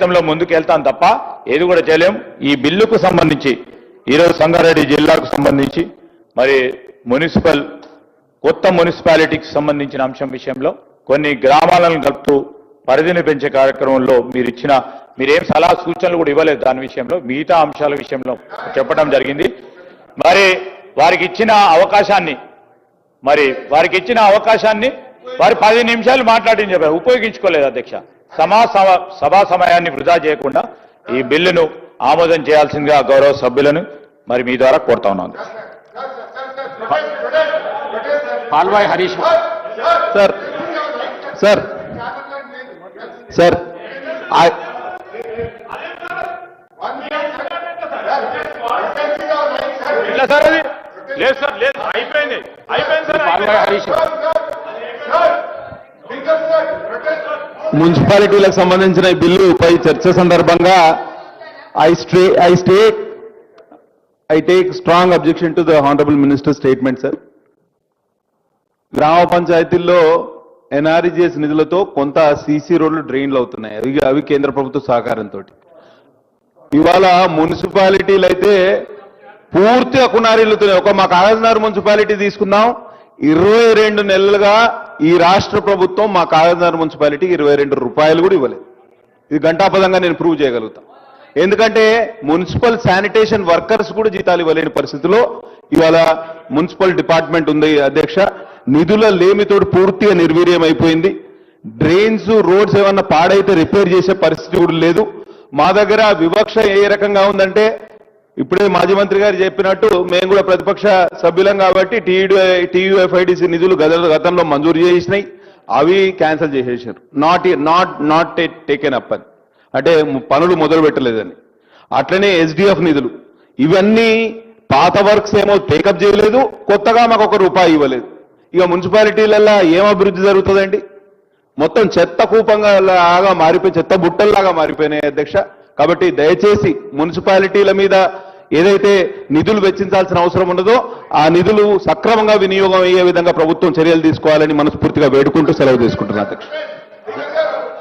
ప్రయత్నంలో ముందుకు వెళ్తాం తప్ప ఏది కూడా చేయలేం. ఈ బిల్లుకు సంబంధించి ఈరోజు సంగారెడ్డి జిల్లాకు సంబంధించి మరి కొత్త మున్సిపాలిటీకి సంబంధించిన అంశం విషయంలో కొన్ని గ్రామాలను కలుపుతూ పరిధిని పెంచే కార్యక్రమంలో మీరేం సలహా సూచనలు కూడా ఇవ్వలేదు. దాని విషయంలో మిగతా అంశాల విషయంలో చెప్పడం జరిగింది. మరి వారికి ఇచ్చిన అవకాశాన్ని వారి 10 నిమిషాలు మాట్లాడి చెప్పారు, ఉపయోగించుకోలేదు అధ్యక్ష. సభా సమయాన్ని వృధా చేయకుండా ఈ బిల్లును ఆమోదం చేయాల్సిందిగా గౌరవ సభ్యులను మరి మీ ద్వారా కోరుతా ఉన్నాను. Palvai Harish sir sir sir లేదు సార్, లేదు, అయిపోయింది సార్. పాల్వాయి హరీష్ మున్సిపాలిటీలకు సంబంధించిన ఈ బిల్లుపై చర్చ సందర్భంగా I take strong objection to the Honorable Minister's statement, sir. గ్రామ పంచాయతీల్లో ఎన్ఆర్ఈజీఎస్ నిధులతో కొంత సీసీ రోడ్లు డ్రైన్లు అవుతున్నాయి. అవి కేంద్ర ప్రభుత్వ సహకారంతో. ఇవాళ మున్సిపాలిటీలు అయితే పూర్తిగా కునారిల్లుతున్నాయి. మా కాగజ్నగర్ మున్సిపాలిటీ తీసుకుందాం, 22 నెలలుగా ఈ రాష్ట్ర ప్రభుత్వం మా కాగజ్నగర్ మున్సిపాలిటీకి 22 రూపాయలు కూడా ఇవ్వలేదు. ఇది ఘంటాపదంగా నేను ప్రూవ్ చేయగలుగుతాను. ఎందుకంటే మున్సిపల్ శానిటేషన్ వర్కర్స్ కూడా జీతాలు ఇవ్వలేని పరిస్థితిలో ఇవాళ మున్సిపల్ డిపార్ట్మెంట్ ఉంది అధ్యక్ష. నిధుల లేమితోటి పూర్తిగా నిర్వీర్యం అయిపోయింది. డ్రైన్స్, రోడ్స్ ఏమన్నా పాడైతే రిపేర్ చేసే పరిస్థితి కూడా లేదు. మా దగ్గర వివక్ష ఏ రకంగా ఉందంటే, ఇప్పుడే మాజీ మంత్రి గారు చెప్పినట్టు మేము కూడా ప్రతిపక్ష సభ్యులం కాబట్టి టీయూఎఫ్ఐడిసి నిధులు గతంలో మంజూరు చేసినాయి, అవి క్యాన్సిల్ చేసేసారు. నాట్ టేకెన్ అప్ అని, అంటే పనులు మొదలు పెట్టలేదని. అట్లనే ఎస్డిఎఫ్ నిధులు, ఇవన్నీ పాత వర్క్స్ ఏమో టేకప్ చేయలేదు, కొత్తగా మాకు 1 రూపాయి ఇవ్వలేదు. ఇక మున్సిపాలిటీలలో ఏం అభివృద్ధి జరుగుతుందండి? మొత్తం చెత్త కూపంగా లాగా మారిపోయి, చెత్త బుట్టల్లాగా మారిపోయినాయి అధ్యక్ష. కాబట్టి దయచేసి మున్సిపాలిటీల మీద ఏదైతే నిధులు వెచ్చించాల్సిన అవసరం ఉన్నదో ఆ నిధులు సక్రమంగా వినియోగం అయ్యే విధంగా ప్రభుత్వం చర్యలు తీసుకోవాలని మనస్ఫూర్తిగా వేడుకుంటూ సెలవు తీసుకుంటున్నాను అధ్యక్ష.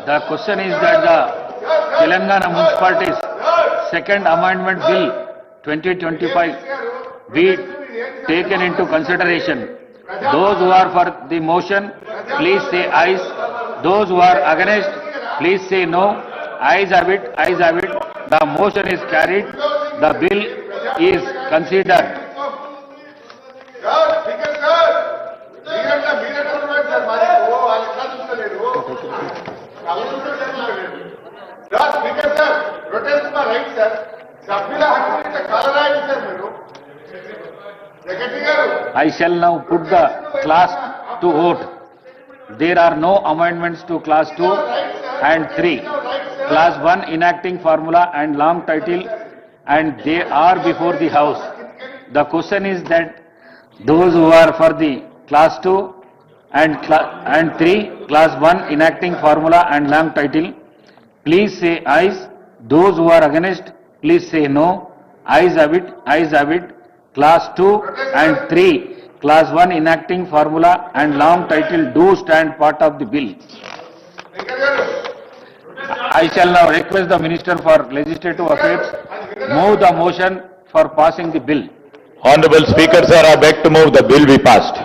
The question is that the Telangana Municipalities Second Amendment Bill 2025 be taken into consideration. Those who are for the motion, please say ayes. Those who are against, please say no. Ayes have it, ayes have it. The motion is carried. The bill is considered. I shall now put the class to vote. There are no amendments to class 2 and 3. Class 1 enacting formula and long title, and they are before the house. The question is that those who are for the class 2 and 3, class 1 enacting formula and long title, please say ayes. Those who are against, please say no. Ayes have it, ayes have it. Class 2 and 3, class 1 enacting formula and long title do stand part of the bill. I shall now request the Minister for Legislative Affairs move the motion for passing the bill. Honorable Speaker, sir, I beg to move the bill be passed.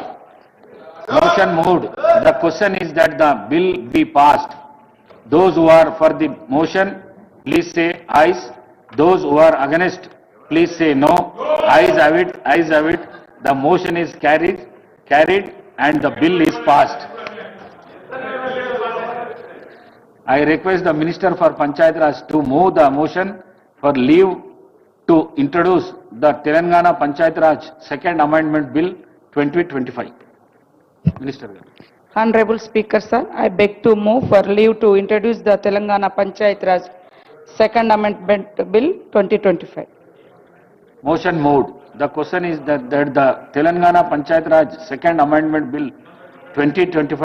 Motion moved. The question is that the bill be passed. Those who are for the motion, please say ayes. Those who are against, please say no. Ayes have it, ayes have it. The motion is carried and the bill is passed. I request the Minister for Panchayat Raj to move the motion for leave to introduce the Telangana Panchayat Raj Second Amendment Bill 2025. Minister. Honorable Speaker, sir, I beg to move for leave to introduce the Telangana Panchayat Raj Second Amendment Bill 2025. Motion moved. The question is that the Telangana Panchayat Raj Second Amendment Bill 2025